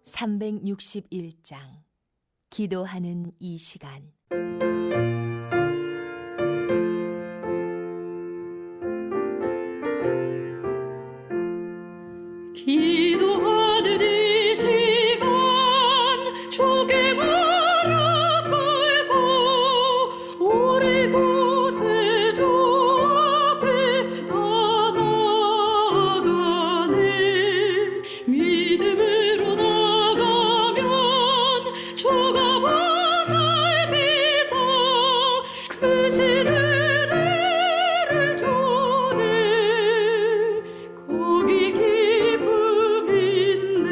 361장 기도하는 이 시간. 기도하는 이 시간 주께 무릎 꿇고 우리 구세주 앞에 다 나아가네. 믿음으로 나가면 주가 보살피사 크신 은혜를 주네. 거기 기쁨 있네.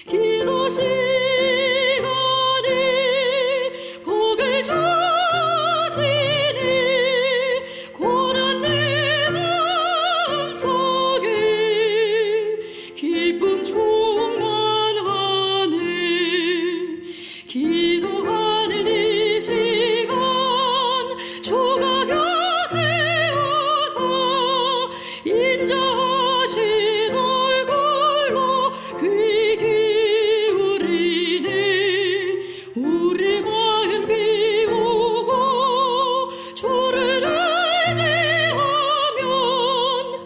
기도 시간이 복을 주시니 고난 내 마음속에 기쁨 충만하네. 기도하는 이 시간 주가 곁에 오서 인자하신 얼굴로 귀 기울이네. 우리 마음 비우고 주를 의지하면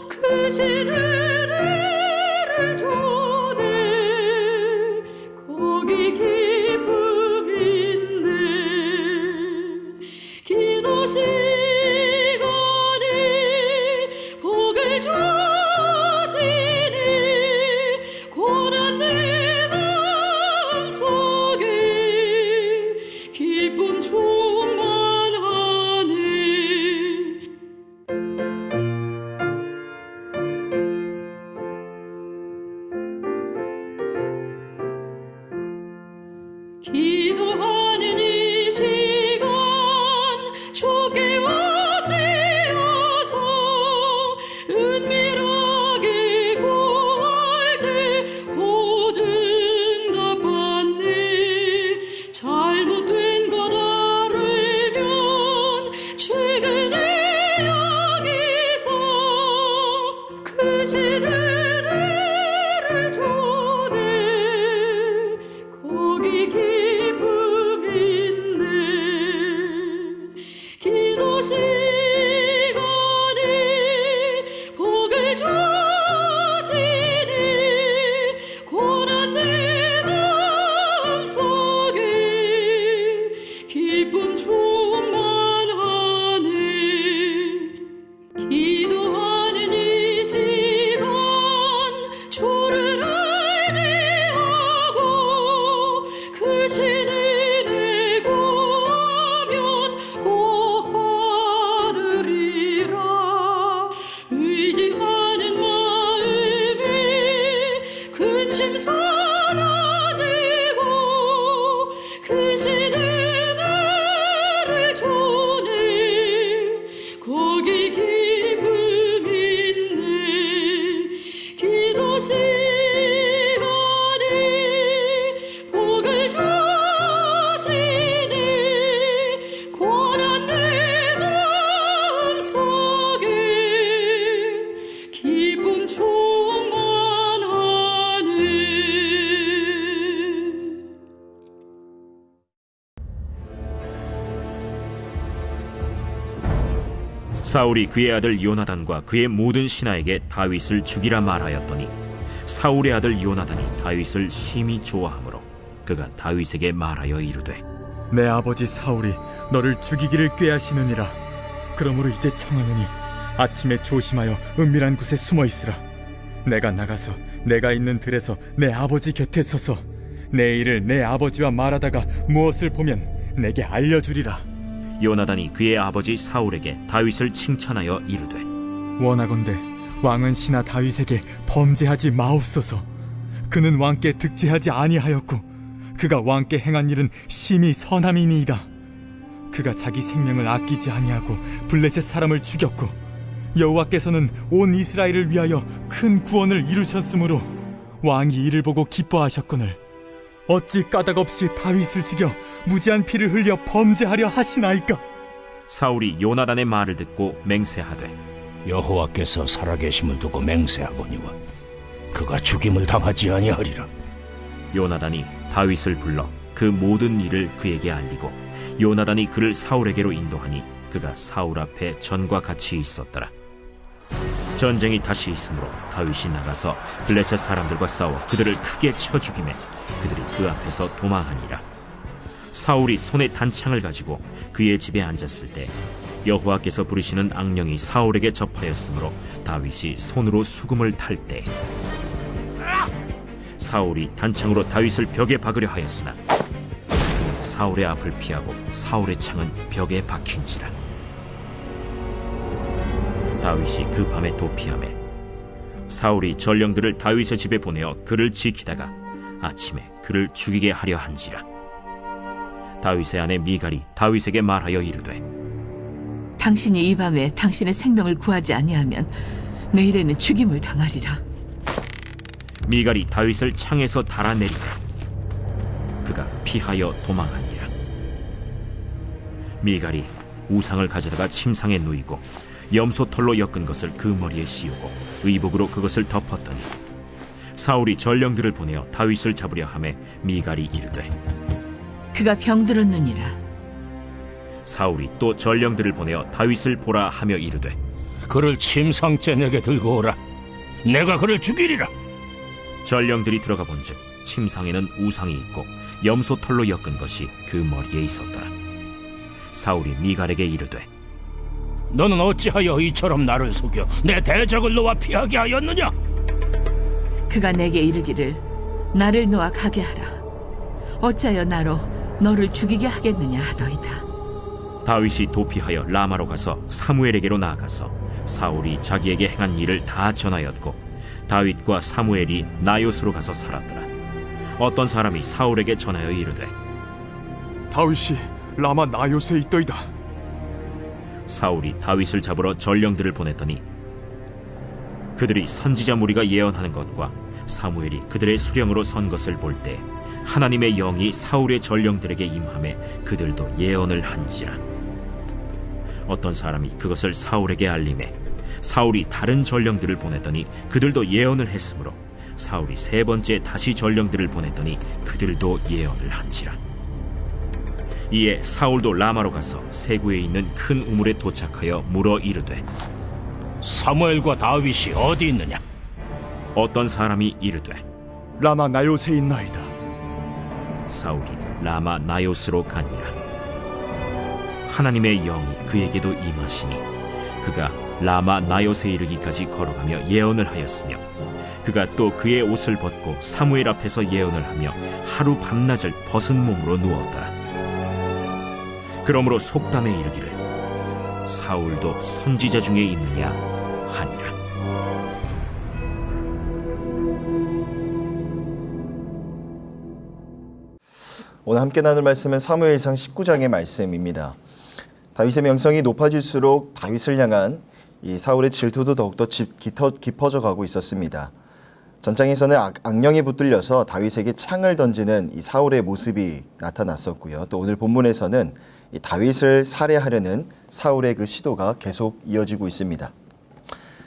크신 은혜를 주네. 거기 기쁨 있네. 기도 시간이 복을 주시니 고난 내 마음속에 기쁨 충만하네. 기도하는 이 시간 주께 엎드려서 은밀하게 구할 때 곧 응답받네. 잘못된 것 알으면 최근에 여기서 크신 은혜를 주네. 거기 기쁨 있네. 기도 시간이 복을 주시니 고난 내 마음속에 기쁨 충만하네. 기도하는 이 시간 주를 의지하고 크신 은혜 구하면 복 받으리라. 의지하는 마음에 근심 사라지고 크신 은혜를 주네. 거기 기쁨 있네. 기도 시간이 복을 주시니 고난 내 마음속에 기쁨 충만하네. 사울이 그의 아들 요나단과 그의 모든 신하에게 다윗을 죽이라 말하였더니 사울의 아들 요나단이 다윗을 심히 좋아하므로 그가 다윗에게 말하여 이르되 내 아버지 사울이 너를 죽이기를 꾀하시느니라. 그러므로 이제 청하노니 아침에 조심하여 은밀한 곳에 숨어 있으라. 내가 나가서 내가 있는 들에서 내 아버지 곁에 서서 내 일을 내 아버지와 말하다가 무엇을 보면 내게 알려주리라. 요나단이 그의 아버지 사울에게 다윗을 칭찬하여 이르되 원하건대 왕은 신하 다윗에게 범죄하지 마옵소서. 그는 왕께 득죄하지 아니하였고 그가 왕께 행한 일은 심히 선함이니이다. 그가 자기 생명을 아끼지 아니하고 블레셋 사람을 죽였고 여호와께서는 온 이스라엘을 위하여 큰 구원을 이루셨으므로 왕이 이를 보고 기뻐하셨거늘 어찌 까닭없이 다윗을 죽여 무지한 피를 흘려 범죄하려 하시나이까? 사울이 요나단의 말을 듣고 맹세하되 여호와께서 살아계심을 두고 맹세하거니와 그가 죽임을 당하지 아니하리라. 요나단이 다윗을 불러 그 모든 일을 그에게 알리고 요나단이 그를 사울에게로 인도하니 그가 사울 앞에 전과 같이 있었더라. 전쟁이 다시 있으므로 다윗이 나가서 블레셋 사람들과 싸워 그들을 크게 쳐 죽이매 그들이 그 앞에서 도망하니라. 사울이 손에 단창을 가지고 그의 집에 앉았을 때 여호와께서 부르시는 악령이 사울에게 접하였으므로 다윗이 손으로 수금을 탈 때 사울이 단창으로 다윗을 벽에 박으려 하였으나 사울의 앞을 피하고 사울의 창은 벽에 박힌지라. 다윗이 그 밤에 도피하매 사울이 전령들을 다윗의 집에 보내어 그를 지키다가 아침에 그를 죽이게 하려 한지라. 다윗의 아내 미갈이 다윗에게 말하여 이르되 당신이 이 밤에 당신의 생명을 구하지 아니하면 내일에는 죽임을 당하리라. 미갈이 다윗을 창에서 달아내리매 그가 피하여 도망하니라. 미갈이 우상을 가져다가 침상에 누이고 염소털로 엮은 것을 그 머리에 씌우고 의복으로 그것을 덮었더니 사울이 전령들을 보내어 다윗을 잡으려 하매 미갈이 이르되 그가 병들었느니라. 사울이 또 전령들을 보내어 다윗을 보라 하며 이르되 그를 침상째 내게 들고 오라. 내가 그를 죽이리라. 전령들이 들어가 본즉 침상에는 우상이 있고 염소털로 엮은 것이 그 머리에 있었더라. 사울이 미갈에게 이르되 너는 어찌하여 이처럼 나를 속여 내 대적을 놓아 피하게 하였느냐? 그가 내게 이르기를 나를 놓아 가게 하라. 어찌하여 나로 너를 죽이게 하겠느냐 하더이다. 다윗이 도피하여 라마로 가서 사무엘에게로 나아가서 사울이 자기에게 행한 일을 다 전하였고 다윗과 사무엘이 나요스로 가서 살았더라. 어떤 사람이 사울에게 전하여 이르되 다윗이 라마 나요스에 있더이다. 사울이 다윗을 잡으러 전령들을 보냈더니 그들이 선지자 무리가 예언하는 것과 사무엘이 그들의 수령으로 선 것을 볼 때 하나님의 영이 사울의 전령들에게 임하매 그들도 예언을 한지라. 어떤 사람이 그것을 사울에게 알림해 사울이 다른 전령들을 보냈더니 그들도 예언을 했으므로 사울이 세 번째 다시 전령들을 보냈더니 그들도 예언을 한지라. 이에 사울도 라마로 가서 세구에 있는 큰 우물에 도착하여 물어 이르되 사무엘과 다윗이 어디 있느냐? 어떤 사람이 이르되 라마 나요스에 있나이다. 사울이 라마 나요스로 가니라. 하나님의 영이 그에게도 임하시니 그가 라마 나요스에 이르기까지 걸어가며 예언을 하였으며 그가 또 그의 옷을 벗고 사무엘 앞에서 예언을 하며 하루 밤낮을 벗은 몸으로 누웠더라. 그러므로 속담에 이르기를 사울도 선지자 중에 있느냐 하니라. 오늘 함께 나눌 말씀은 사무엘상 19장의 말씀입니다. 다윗의 명성이 높아질수록 다윗을 향한 이 사울의 질투도 더욱더 깊어져 가고 있었습니다. 전장에서는 악령에 붙들려서 다윗에게 창을 던지는 이 사울의 모습이 나타났었고요. 또 오늘 본문에서는 이 다윗을 살해하려는 사울의 그 시도가 계속 이어지고 있습니다.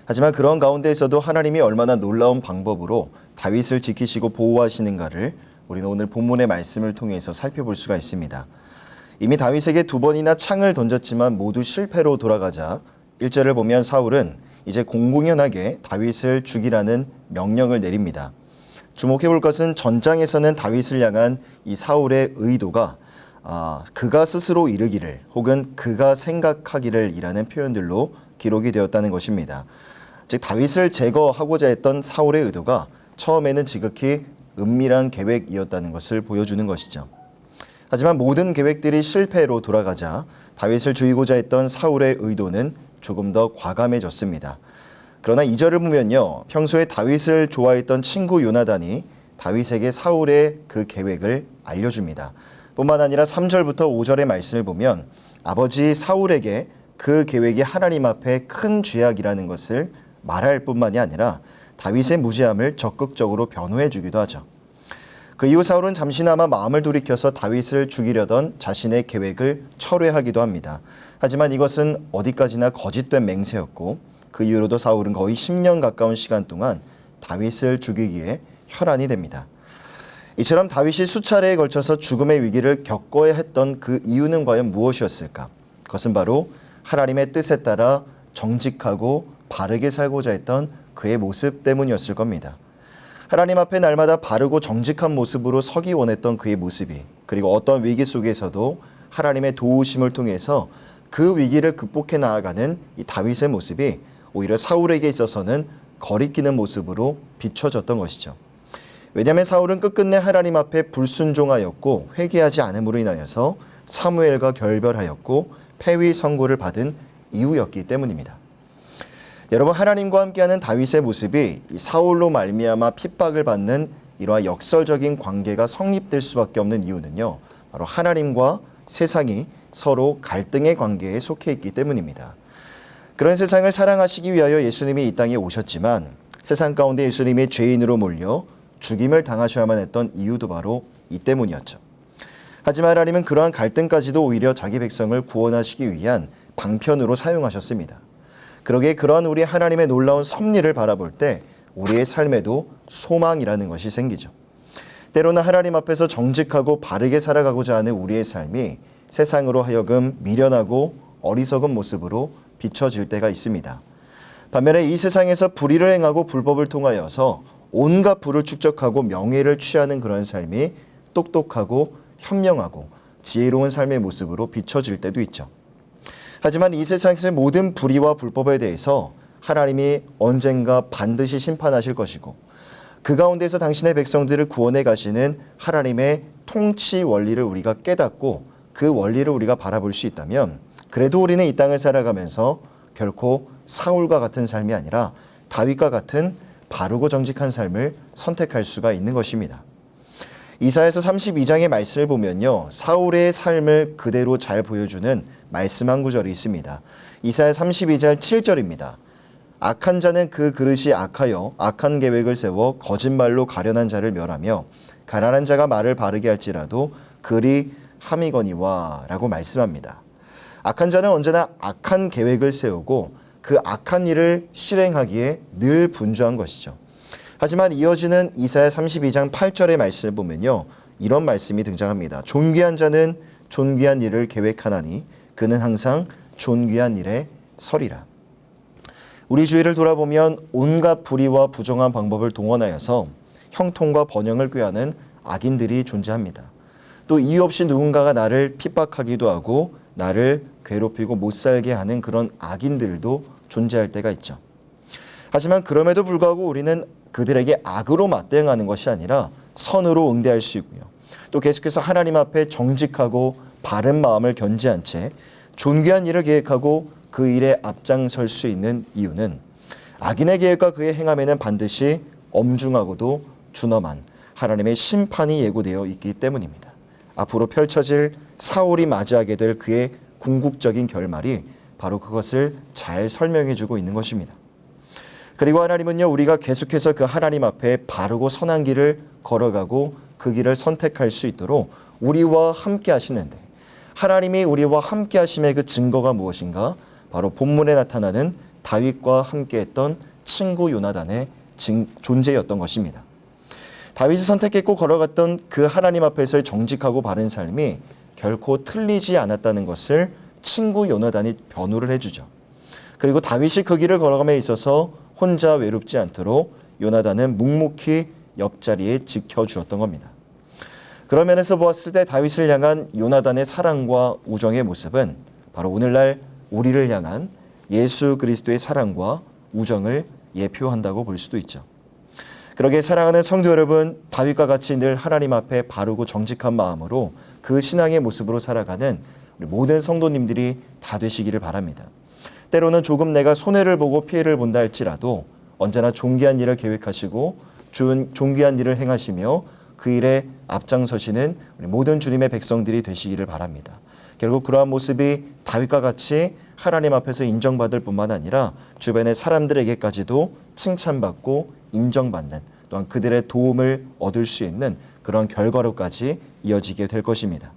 하지만 그런 가운데에서도 하나님이 얼마나 놀라운 방법으로 다윗을 지키시고 보호하시는가를 우리는 오늘 본문의 말씀을 통해서 살펴볼 수가 있습니다. 이미 다윗에게 2번이나 창을 던졌지만 모두 실패로 돌아가자 1절을 보면 사울은 이제 공공연하게 다윗을 죽이라는 명령을 내립니다. 주목해 볼 것은 전장에서는 다윗을 향한 이 사울의 의도가 그가 스스로 이르기를 혹은 그가 생각하기를 이라는 표현들로 기록이 되었다는 것입니다. 즉 다윗을 제거하고자 했던 사울의 의도가 처음에는 지극히 은밀한 계획이었다는 것을 보여주는 것이죠. 하지만 모든 계획들이 실패로 돌아가자 다윗을 죽이고자 했던 사울의 의도는 조금 더 과감해졌습니다. 그러나 2절을 보면요, 평소에 다윗을 좋아했던 친구 요나단이 다윗에게 사울의 그 계획을 알려줍니다. 뿐만 아니라 3절부터 5절의 말씀을 보면 아버지 사울에게 그 계획이 하나님 앞에 큰 죄악이라는 것을 말할 뿐만이 아니라 다윗의 무죄함을 적극적으로 변호해 주기도 하죠. 그 이후 사울은 잠시나마 마음을 돌이켜서 다윗을 죽이려던 자신의 계획을 철회하기도 합니다. 하지만 이것은 어디까지나 거짓된 맹세였고 그 이후로도 사울은 거의 10년 가까운 시간 동안 다윗을 죽이기에 혈안이 됩니다. 이처럼 다윗이 수차례에 걸쳐서 죽음의 위기를 겪어야 했던 그 이유는 과연 무엇이었을까? 그것은 바로 하나님의 뜻에 따라 정직하고 바르게 살고자 했던 그의 모습 때문이었을 겁니다. 하나님 앞에 날마다 바르고 정직한 모습으로 서기 원했던 그의 모습이, 그리고 어떤 위기 속에서도 하나님의 도우심을 통해서 그 위기를 극복해 나아가는 이 다윗의 모습이 오히려 사울에게 있어서는 거리끼는 모습으로 비춰졌던 것이죠. 왜냐하면 사울은 끝끝내 하나님 앞에 불순종하였고 회개하지 않음으로 인하여서 사무엘과 결별하였고 폐위 선고를 받은 이유였기 때문입니다. 여러분, 하나님과 함께하는 다윗의 모습이 사울로 말미암아 핍박을 받는 이러한 역설적인 관계가 성립될 수밖에 없는 이유는요, 바로 하나님과 세상이 서로 갈등의 관계에 속해 있기 때문입니다. 그런 세상을 사랑하시기 위하여 예수님이 이 땅에 오셨지만 세상 가운데 예수님이 죄인으로 몰려 죽임을 당하셔야만 했던 이유도 바로 이 때문이었죠. 하지만 하나님은 그러한 갈등까지도 오히려 자기 백성을 구원하시기 위한 방편으로 사용하셨습니다. 그러기에 그러한 우리 하나님의 놀라운 섭리를 바라볼 때 우리의 삶에도 소망이라는 것이 생기죠. 때로는 하나님 앞에서 정직하고 바르게 살아가고자 하는 우리의 삶이 세상으로 하여금 미련하고 어리석은 모습으로 비춰질 때가 있습니다. 반면에 이 세상에서 불의를 행하고 불법을 통하여서 온갖 부를 축적하고 명예를 취하는 그런 삶이 똑똑하고 현명하고 지혜로운 삶의 모습으로 비춰질 때도 있죠. 하지만 이 세상에서의 모든 불의와 불법에 대해서 하나님이 언젠가 반드시 심판하실 것이고 그 가운데서 당신의 백성들을 구원해 가시는 하나님의 통치 원리를 우리가 깨닫고 그 원리를 우리가 바라볼 수 있다면 그래도 우리는 이 땅을 살아가면서 결코 사울과 같은 삶이 아니라 다윗과 같은 바르고 정직한 삶을 선택할 수가 있는 것입니다. 이사야서 32장의 말씀을 보면요, 사울의 삶을 그대로 잘 보여주는 말씀 한 구절이 있습니다. 이사야 32장 7절입니다. 악한 자는 그 그릇이 악하여 악한 계획을 세워 거짓말로 가련한 자를 멸하며 가난한 자가 말을 바르게 할지라도 그리 함이거니와 라고 말씀합니다. 악한 자는 언제나 악한 계획을 세우고 그 악한 일을 실행하기에 늘 분주한 것이죠. 하지만 이어지는 이사야 32장 8절의 말씀을 보면요, 이런 말씀이 등장합니다. 존귀한 자는 존귀한 일을 계획하나니 그는 항상 존귀한 일에 서리라. 우리 주위를 돌아보면 온갖 불의와 부정한 방법을 동원하여서 형통과 번영을 꾀하는 악인들이 존재합니다. 또 이유 없이 누군가가 나를 핍박하기도 하고 나를 괴롭히고 못 살게 하는 그런 악인들도 존재할 때가 있죠. 하지만 그럼에도 불구하고 우리는 그들에게 악으로 맞대응하는 것이 아니라 선으로 응대할 수 있고요. 또 계속해서 하나님 앞에 정직하고 바른 마음을 견지한 채 존귀한 일을 계획하고 그 일에 앞장설 수 있는 이유는 악인의 계획과 그의 행함에는 반드시 엄중하고도 준엄한 하나님의 심판이 예고되어 있기 때문입니다. 앞으로 펼쳐질 사울이 맞이하게 될 그의 궁극적인 결말이 바로 그것을 잘 설명해주고 있는 것입니다. 그리고 하나님은요, 우리가 계속해서 그 하나님 앞에 바르고 선한 길을 걸어가고 그 길을 선택할 수 있도록 우리와 함께 하시는데, 하나님이 우리와 함께 하심의 그 증거가 무엇인가? 바로 본문에 나타나는 다윗과 함께했던 친구 요나단의 존재였던 것입니다. 다윗이 선택했고 걸어갔던 그 하나님 앞에서의 정직하고 바른 삶이 결코 틀리지 않았다는 것을 친구 요나단이 변호를 해주죠. 그리고 다윗이 그 길을 걸어감에 있어서 혼자 외롭지 않도록 요나단은 묵묵히 옆자리에 지켜주었던 겁니다. 그런 면에서 보았을 때 다윗을 향한 요나단의 사랑과 우정의 모습은 바로 오늘날 우리를 향한 예수 그리스도의 사랑과 우정을 예표한다고 볼 수도 있죠. 그러기에 사랑하는 성도 여러분, 다윗과 같이 늘 하나님 앞에 바르고 정직한 마음으로 그 신앙의 모습으로 살아가는 우리 모든 성도님들이 다 되시기를 바랍니다. 때로는 조금 내가 손해를 보고 피해를 본다 할지라도 언제나 존귀한 일을 계획하시고 존귀한 일을 행하시며 그 일에 앞장서시는 우리 모든 주님의 백성들이 되시기를 바랍니다. 결국 그러한 모습이 다윗과 같이 하나님 앞에서 인정받을 뿐만 아니라 주변의 사람들에게까지도 칭찬받고 인정받는, 또한 그들의 도움을 얻을 수 있는 그런 결과로까지 이어지게 될 것입니다.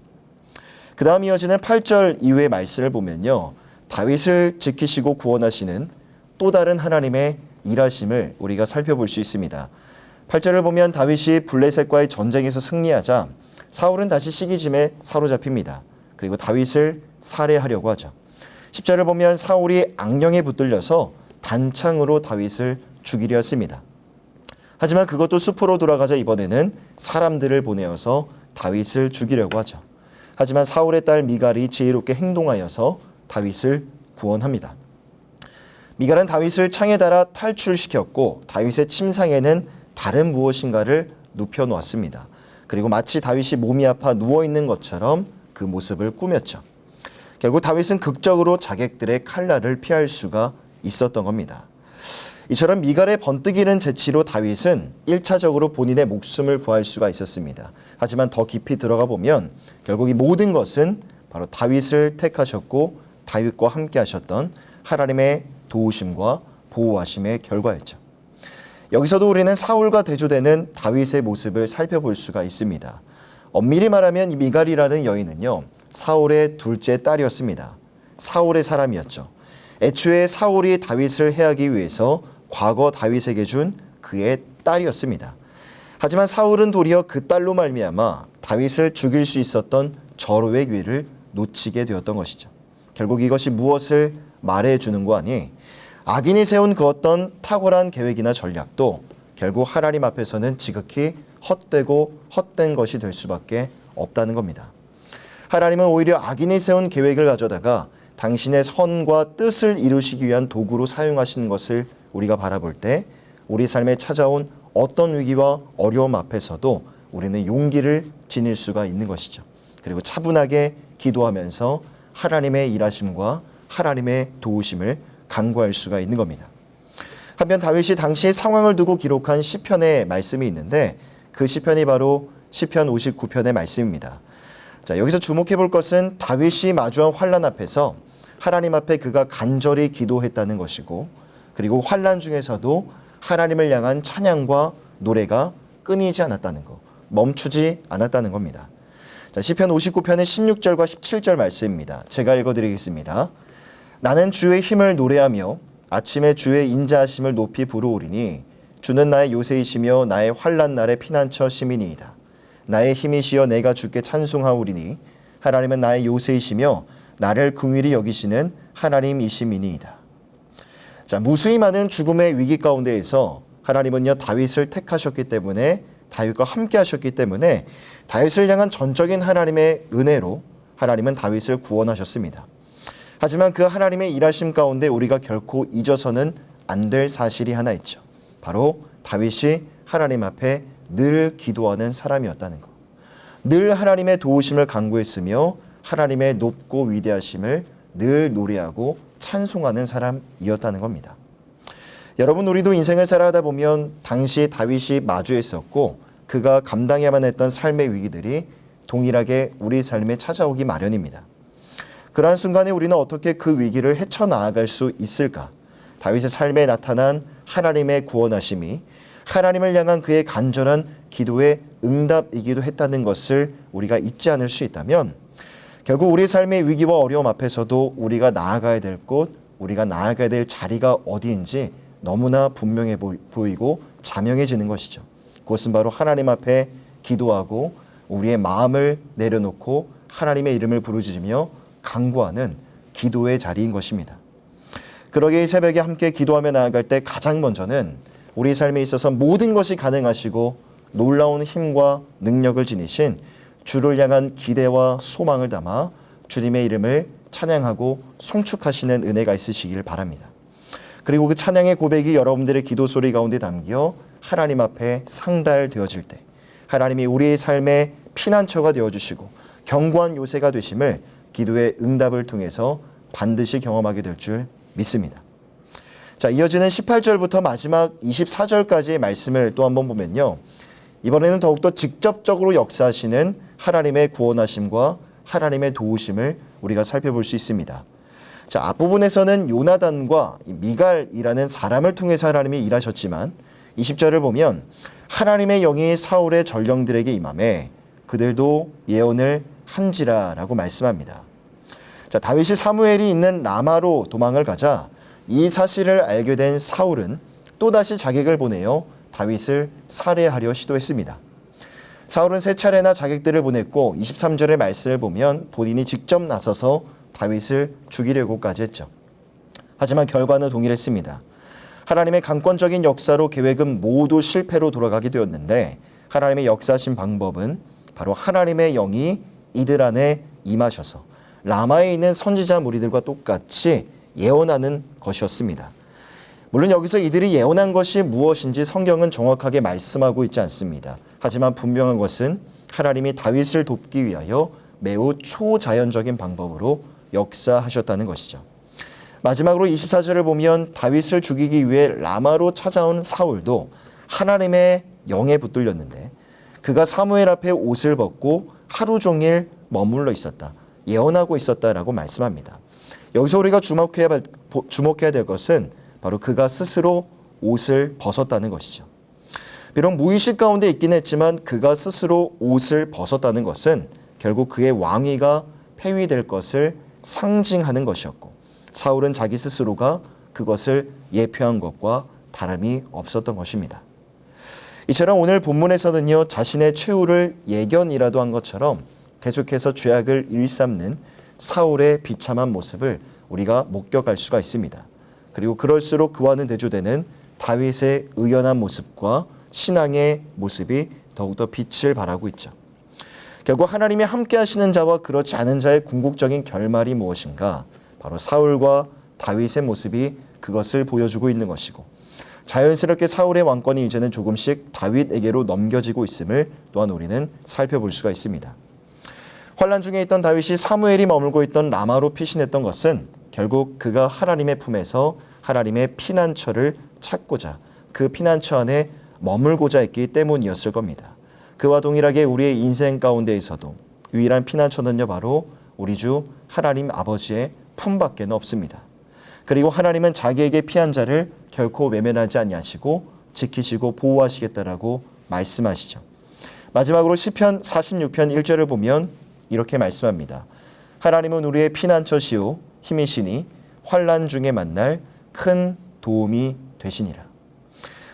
그 다음 이어지는 8절 이후의 말씀을 보면요, 다윗을 지키시고 구원하시는 또 다른 하나님의 일하심을 우리가 살펴볼 수 있습니다. 8절을 보면 다윗이 블레셋과의 전쟁에서 승리하자 사울은 다시 시기짐에 사로잡힙니다. 그리고 다윗을 살해하려고 하죠. 10절을 보면 사울이 악령에 붙들려서 단창으로 다윗을 죽이려 했습니다. 하지만 그것도 수포로 돌아가자 이번에는 사람들을 보내어서 다윗을 죽이려고 하죠. 하지만 사울의 딸 미갈이 지혜롭게 행동하여서 다윗을 구원합니다. 미갈은 다윗을 창에 달아 탈출시켰고 다윗의 침상에는 다른 무엇인가를 눕혀놓았습니다. 그리고 마치 다윗이 몸이 아파 누워있는 것처럼 그 모습을 꾸몄죠. 결국 다윗은 극적으로 자객들의 칼날을 피할 수가 있었던 겁니다. 이처럼 미갈의 번뜩이는 재치로 다윗은 1차적으로 본인의 목숨을 구할 수가 있었습니다. 하지만 더 깊이 들어가 보면 결국 이 모든 것은 바로 다윗을 택하셨고 다윗과 함께 하셨던 하나님의 도우심과 보호하심의 결과였죠. 여기서도 우리는 사울과 대조되는 다윗의 모습을 살펴볼 수가 있습니다. 엄밀히 말하면 이 미갈이라는 여인은요, 사울의 둘째 딸이었습니다. 사울의 사람이었죠. 애초에 사울이 다윗을 해하기 위해서 과거 다윗에게 준 그의 딸이었습니다. 하지만 사울은 도리어 그 딸로 말미암아 다윗을 죽일 수 있었던 절호의 기회를 놓치게 되었던 것이죠. 결국 이것이 무엇을 말해주는 거 아니? 악인이 세운 그 어떤 탁월한 계획이나 전략도 결국 하나님 앞에서는 지극히 헛되고 헛된 것이 될 수밖에 없다는 겁니다. 하나님은 오히려 악인이 세운 계획을 가져다가 당신의 선과 뜻을 이루시기 위한 도구로 사용하시는 것을 우리가 바라볼 때 우리 삶에 찾아온 어떤 위기와 어려움 앞에서도 우리는 용기를 지닐 수가 있는 것이죠. 그리고 차분하게 기도하면서 하나님의 일하심과 하나님의 도우심을 간구할 수가 있는 겁니다. 한편 다윗이 당시의 상황을 두고 기록한 시편의 말씀이 있는데 그 시편이 바로 시편 59편의 말씀입니다. 자, 여기서 주목해 볼 것은 다윗이 마주한 환난 앞에서 하나님 앞에 그가 간절히 기도했다는 것이고 그리고 환난 중에서도 하나님을 향한 찬양과 노래가 끊이지 않았다는 것, 멈추지 않았다는 겁니다. 자, 시편 59편의 16절과 17절 말씀입니다. 제가 읽어드리겠습니다. 나는 주의 힘을 노래하며 아침에 주의 인자하심을 높이 부르오리니 주는 나의 요새이시며 나의 환난 날의 피난처 시민이이다. 나의 힘이시여 내가 주께 찬송하오리니 하나님은 나의 요새이시며 나를 긍휼히 여기시는 하나님이시미니이다. 자, 무수히 많은 죽음의 위기 가운데에서 하나님은요 다윗을 택하셨기 때문에 다윗과 함께 하셨기 때문에 다윗을 향한 전적인 하나님의 은혜로 하나님은 다윗을 구원하셨습니다. 하지만 그 하나님의 일하심 가운데 우리가 결코 잊어서는 안 될 사실이 하나 있죠. 바로 다윗이 하나님 앞에 늘 기도하는 사람이었다는 것. 늘 하나님의 도우심을 간구했으며 하나님의 높고 위대하심을 늘 노래하고 찬송하는 사람이었다는 겁니다. 여러분, 우리도 인생을 살아가다 보면 당시 다윗이 마주했었고 그가 감당해야만 했던 삶의 위기들이 동일하게 우리 삶에 찾아오기 마련입니다. 그러한 순간에 우리는 어떻게 그 위기를 헤쳐나아갈 수 있을까? 다윗의 삶에 나타난 하나님의 구원하심이 하나님을 향한 그의 간절한 기도의 응답이기도 했다는 것을 우리가 잊지 않을 수 있다면 결국 우리 삶의 위기와 어려움 앞에서도 우리가 나아가야 될 곳, 우리가 나아가야 될 자리가 어디인지 너무나 분명해 보이고 자명해지는 것이죠. 그것은 바로 하나님 앞에 기도하고 우리의 마음을 내려놓고 하나님의 이름을 부르짖으며 간구하는 기도의 자리인 것입니다. 그러기에 이 새벽에 함께 기도하며 나아갈 때 가장 먼저는 우리 삶에 있어서 모든 것이 가능하시고 놀라운 힘과 능력을 지니신 주를 향한 기대와 소망을 담아 주님의 이름을 찬양하고 송축하시는 은혜가 있으시길 바랍니다. 그리고 그 찬양의 고백이 여러분들의 기도 소리 가운데 담겨 하나님 앞에 상달되어질 때 하나님이 우리의 삶의 피난처가 되어주시고 견고한 요새가 되심을 기도의 응답을 통해서 반드시 경험하게 될 줄 믿습니다. 자, 이어지는 18절부터 마지막 24절까지의 말씀을 또 한번 보면요. 이번에는 더욱더 직접적으로 역사하시는 하나님의 구원하심과 하나님의 도우심을 우리가 살펴볼 수 있습니다. 자, 앞부분에서는 요나단과 미갈이라는 사람을 통해서 하나님이 일하셨지만 20절을 보면 하나님의 영이 사울의 전령들에게 임하매 그들도 예언을 한지라라고 말씀합니다. 자, 다윗이 사무엘이 있는 라마로 도망을 가자 이 사실을 알게 된 사울은 또다시 자객을 보내어 다윗을 살해하려 시도했습니다. 사울은 세 차례나 자객들을 보냈고 23절의 말씀을 보면 본인이 직접 나서서 다윗을 죽이려고까지 했죠. 하지만 결과는 동일했습니다. 하나님의 강권적인 역사로 계획은 모두 실패로 돌아가게 되었는데 하나님의 역사하신 방법은 바로 하나님의 영이 이들 안에 임하셔서 라마에 있는 선지자 무리들과 똑같이 예언하는 것이었습니다. 물론 여기서 이들이 예언한 것이 무엇인지 성경은 정확하게 말씀하고 있지 않습니다. 하지만 분명한 것은 하나님이 다윗을 돕기 위하여 매우 초자연적인 방법으로 역사하셨다는 것이죠. 마지막으로 24절을 보면 다윗을 죽이기 위해 라마로 찾아온 사울도 하나님의 영에 붙들렸는데 그가 사무엘 앞에 옷을 벗고 하루 종일 머물러 있었다. 예언하고 있었다라고 말씀합니다. 여기서 우리가 주목해야 될 것은 바로 그가 스스로 옷을 벗었다는 것이죠. 비록 무의식 가운데 있긴 했지만 그가 스스로 옷을 벗었다는 것은 결국 그의 왕위가 폐위될 것을 상징하는 것이었고 사울은 자기 스스로가 그것을 예표한 것과 다름이 없었던 것입니다. 이처럼 오늘 본문에서는요, 자신의 최후를 예견이라도 한 것처럼 계속해서 죄악을 일삼는 사울의 비참한 모습을 우리가 목격할 수가 있습니다. 그리고 그럴수록 그와는 대조되는 다윗의 의연한 모습과 신앙의 모습이 더욱더 빛을 발하고 있죠. 결국 하나님이 함께 하시는 자와 그렇지 않은 자의 궁극적인 결말이 무엇인가? 바로 사울과 다윗의 모습이 그것을 보여주고 있는 것이고 자연스럽게 사울의 왕권이 이제는 조금씩 다윗에게로 넘겨지고 있음을 또한 우리는 살펴볼 수가 있습니다. 환난 중에 있던 다윗이 사무엘이 머물고 있던 라마로 피신했던 것은 결국 그가 하나님의 품에서 하나님의 피난처를 찾고자 그 피난처 안에 머물고자 했기 때문이었을 겁니다. 그와 동일하게 우리의 인생 가운데에서도 유일한 피난처는요 바로 우리 주 하나님 아버지의 품밖에는 없습니다. 그리고 하나님은 자기에게 피한 자를 결코 외면하지 아니하시고 지키시고 보호하시겠다라고 말씀하시죠. 마지막으로 시편 46편 1절을 보면 이렇게 말씀합니다. 하나님은 우리의 피난처시오 힘이시니 환난 중에 만날 큰 도움이 되시니라.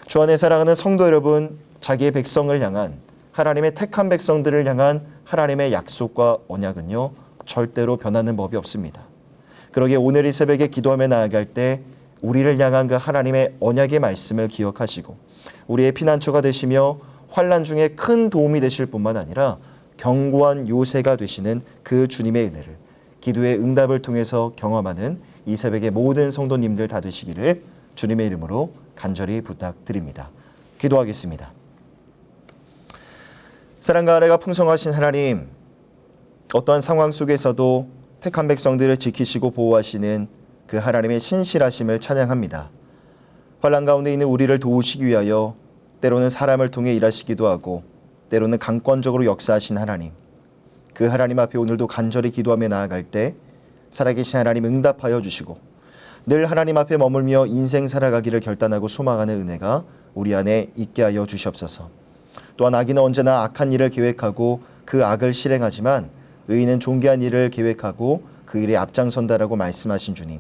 주 안에 살아가는 성도 여러분, 자기의 백성을 향한 하나님의 택한 백성들을 향한 하나님의 약속과 언약은요 절대로 변하는 법이 없습니다. 그러기에 오늘 이 새벽에 기도하며 나아갈 때 우리를 향한 그 하나님의 언약의 말씀을 기억하시고 우리의 피난처가 되시며 환난 중에 큰 도움이 되실 뿐만 아니라 견고한 요새가 되시는 그 주님의 은혜를 기도의 응답을 통해서 경험하는 이 새벽의 모든 성도님들 다 되시기를 주님의 이름으로 간절히 부탁드립니다. 기도하겠습니다. 사랑과 은혜가 풍성하신 하나님, 어떠한 상황 속에서도 택한 백성들을 지키시고 보호하시는 그 하나님의 신실하심을 찬양합니다. 환난 가운데 있는 우리를 도우시기 위하여 때로는 사람을 통해 일하시기도 하고 때로는 강권적으로 역사하신 하나님, 그 하나님 앞에 오늘도 간절히 기도하며 나아갈 때 살아계신 하나님 응답하여 주시고 늘 하나님 앞에 머물며 인생 살아가기를 결단하고 소망하는 은혜가 우리 안에 있게 하여 주시옵소서. 또한 악인은 언제나 악한 일을 계획하고 그 악을 실행하지만 의인은 존귀한 일을 계획하고 그 일에 앞장선다라고 말씀하신 주님,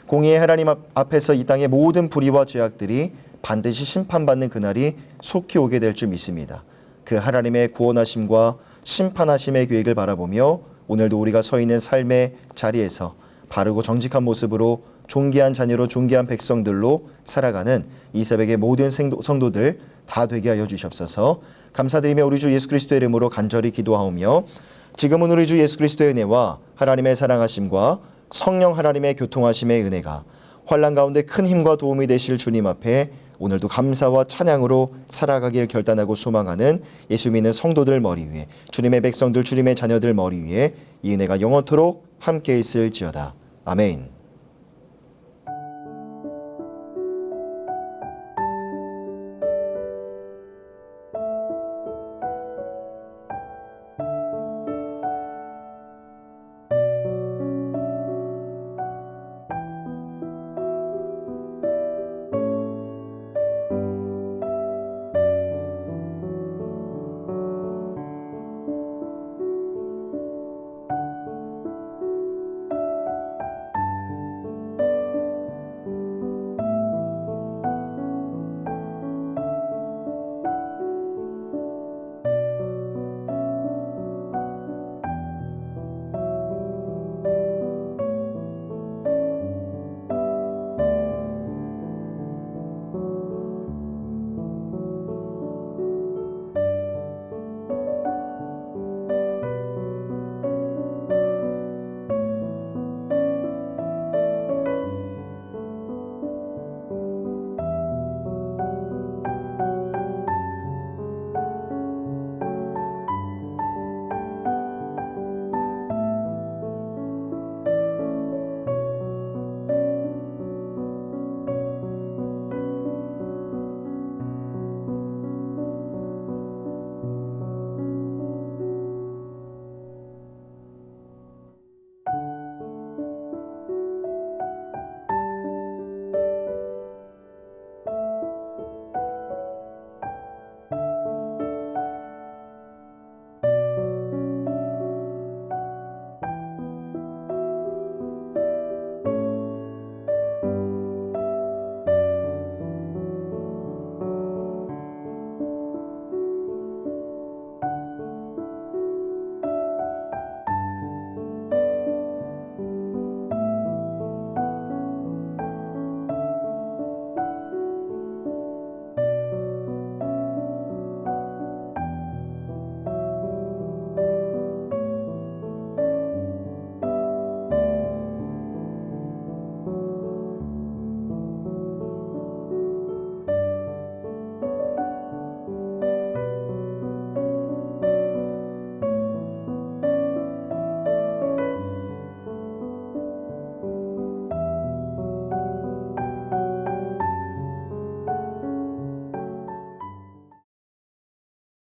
공의의 하나님 앞에서 이 땅의 모든 불의와 죄악들이 반드시 심판받는 그날이 속히 오게 될 줄 믿습니다. 그 하나님의 구원하심과 심판하심의 계획을 바라보며 오늘도 우리가 서 있는 삶의 자리에서 바르고 정직한 모습으로 존귀한 자녀로 존귀한 백성들로 살아가는 이 새벽의 모든 성도들 다 되게 하여 주시옵소서. 감사드리며 우리 주 예수 그리스도의 이름으로 간절히 기도하오며 지금은 우리 주 예수 그리스도의 은혜와 하나님의 사랑하심과 성령 하나님의 교통하심의 은혜가 환난 가운데 큰 힘과 도움이 되실 주님 앞에 오늘도 감사와 찬양으로 살아가기를 결단하고 소망하는 예수 믿는 성도들 머리 위에, 주님의 백성들, 주님의 자녀들 머리 위에 이 은혜가 영원토록 함께 있을지어다. 아멘.